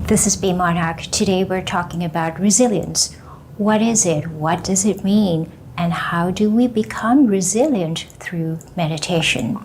This is B Monarch. Today we're talking about resilience. What is it? What does it mean? And how do we become resilient through meditation?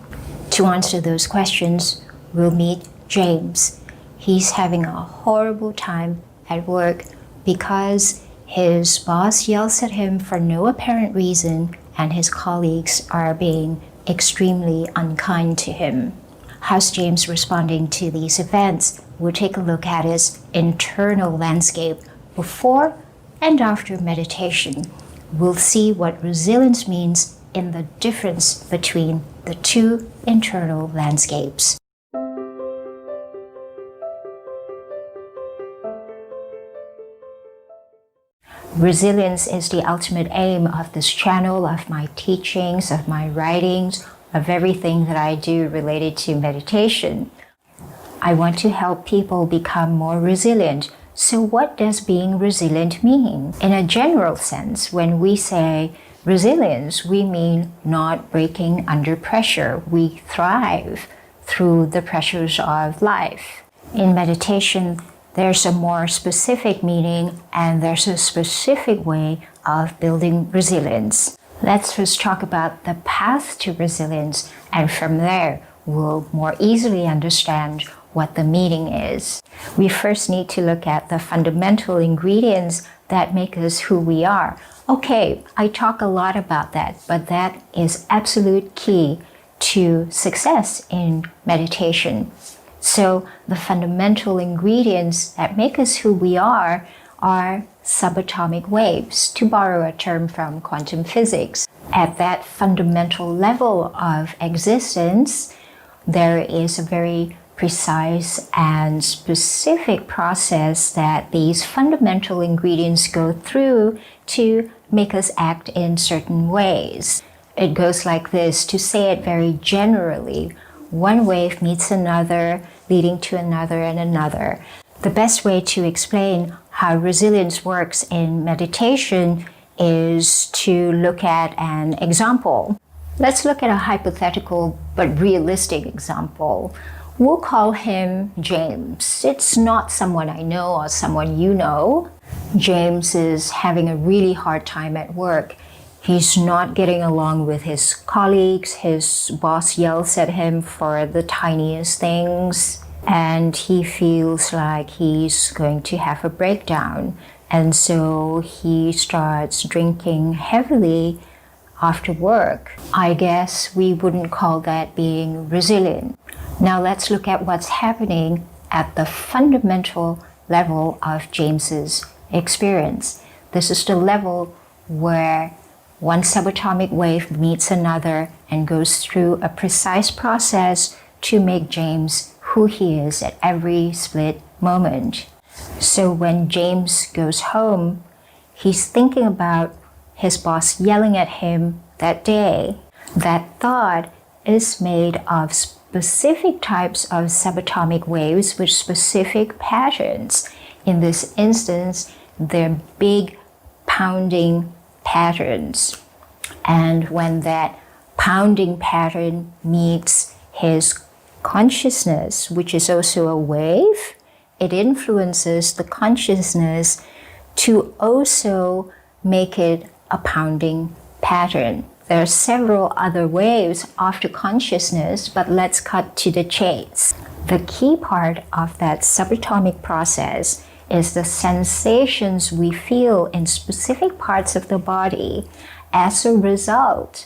To answer those questions, we'll meet James. He's having a horrible time at work because his boss yells at him for no apparent reason and his colleagues are being extremely unkind to him. How's James responding to these events? We'll take a look at his internal landscape before and after meditation. We'll see what resilience means in the difference between the two internal landscapes. Resilience is the ultimate aim of this channel, of my teachings, of my writings, of everything that I do related to meditation. I want to help people become more resilient. So what does being resilient mean? In a general sense, when we say resilience, we mean not breaking under pressure. We thrive through the pressures of life. In meditation, there's a more specific meaning and there's a specific way of building resilience. Let's first talk about the path to resilience, and from there, we'll more easily understand what the meaning is. We first need to look at the fundamental ingredients that make us who we are. Okay, I talk a lot about that, but that is absolute key to success in meditation. So the fundamental ingredients that make us who we are subatomic waves, to borrow a term from quantum physics. At that fundamental level of existence, there is a very precise and specific process that these fundamental ingredients go through to make us act in certain ways. It goes like this. To say it very generally, one wave meets another, leading to another and another. The best way to explain how resilience works in meditation is to look at an example. Let's look at a hypothetical but realistic example. We'll call him James. It's not someone I know or someone you know. James is having a really hard time at work. He's not getting along with his colleagues. His boss yells at him for the tiniest things. And he feels like he's going to have a breakdown. And so he starts drinking heavily after work. I guess we wouldn't call that being resilient. Now let's look at what's happening at the fundamental level of James's experience. This is the level where one subatomic wave meets another and goes through a precise process to make James who he is at every split moment. So when James goes home, he's thinking about his boss yelling at him that day. That thought is made of specific types of subatomic waves with specific patterns. In this instance, they're big pounding patterns. And when that pounding pattern meets his consciousness, which is also a wave, it influences the consciousness to also make it a pounding pattern. There are several other waves after consciousness, but let's cut to the chase. The key part of that subatomic process is the sensations we feel in specific parts of the body as a result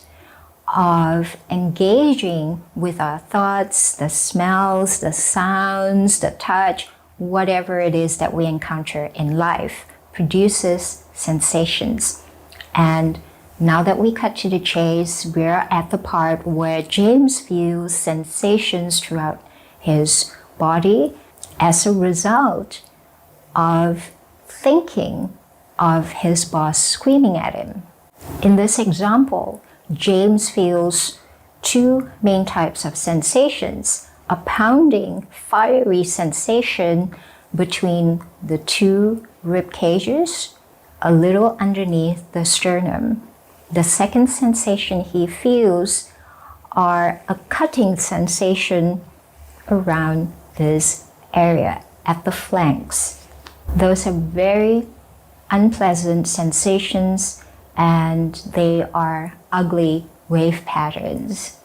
of engaging with our thoughts, the smells, the sounds, the touch, whatever it is that we encounter in life produces sensations. And now that we cut to the chase, we're at the part where James feels sensations throughout his body as a result of thinking of his boss screaming at him. In this example, James feels two main types of sensations: a pounding, fiery sensation between the two rib cages, a little underneath the sternum. The second sensation he feels are a cutting sensation around this area at the flanks. Those are very unpleasant sensations, and they are ugly wave patterns.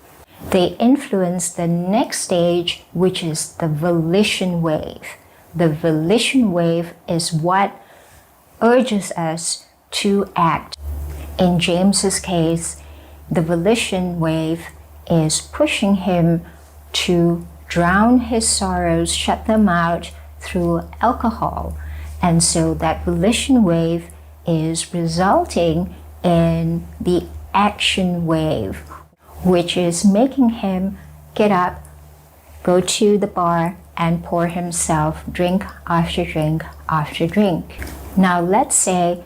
They influence the next stage, which is the volition wave. The volition wave is what urges us to act. In James's case, the volition wave is pushing him to drown his sorrows, shut them out through alcohol. And so that volition wave is resulting in the action wave, which is making him get up, go to the bar, and pour himself drink after drink after drink. Now let's say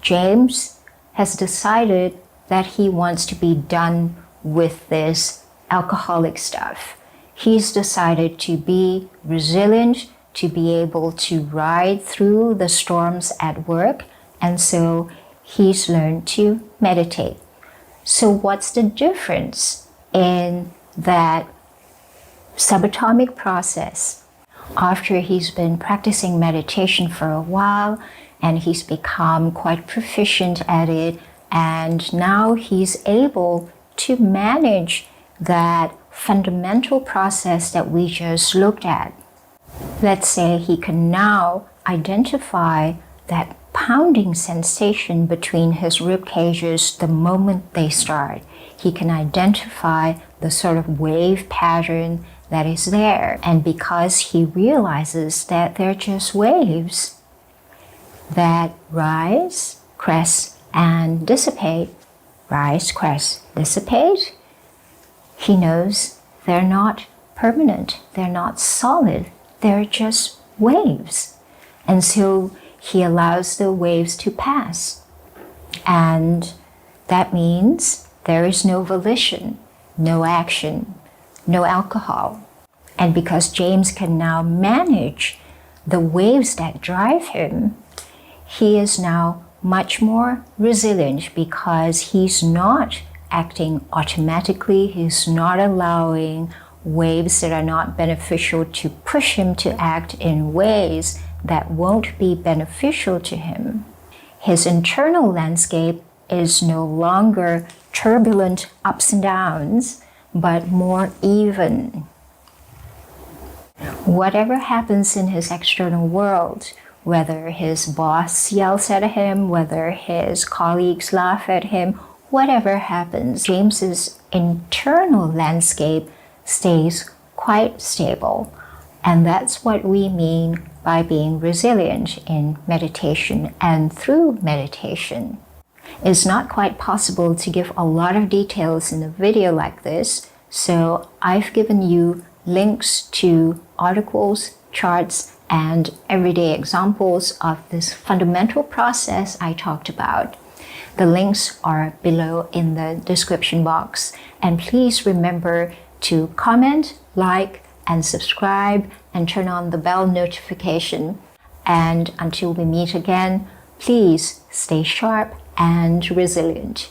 James has decided that he wants to be done with this alcoholic stuff. He's decided to be resilient, to be able to ride through the storms at work, and so he's learned to meditate. So what's the difference in that subatomic process? After he's been practicing meditation for a while, and he's become quite proficient at it, and now he's able to manage that fundamental process that we just looked at. Let's say he can now identify that pounding sensation between his rib cages the moment they start. He can identify the sort of wave pattern that is there. And because he realizes that they're just waves that rise, crest, and dissipate, rise, crest, dissipate, he knows they're not permanent, they're not solid, they're just waves. And so he allows the waves to pass. And that means there is no volition, no action, no alcohol. And because James can now manage the waves that drive him, he is now much more resilient because he's not acting automatically, he's not allowing waves that are not beneficial to push him to act in ways that won't be beneficial to him. His internal landscape is no longer turbulent ups and downs, but more even. Whatever happens in his external world, whether his boss yells at him, whether his colleagues laugh at him, whatever happens, James's internal landscape stays quite stable. And that's what we mean by being resilient in meditation and through meditation. It's not quite possible to give a lot of details in a video like this, so I've given you links to articles, charts, and everyday examples of this fundamental process I talked about. The links are below in the description box. And please remember to comment, like, and subscribe, and turn on the bell notification. And until we meet again, please stay sharp and resilient.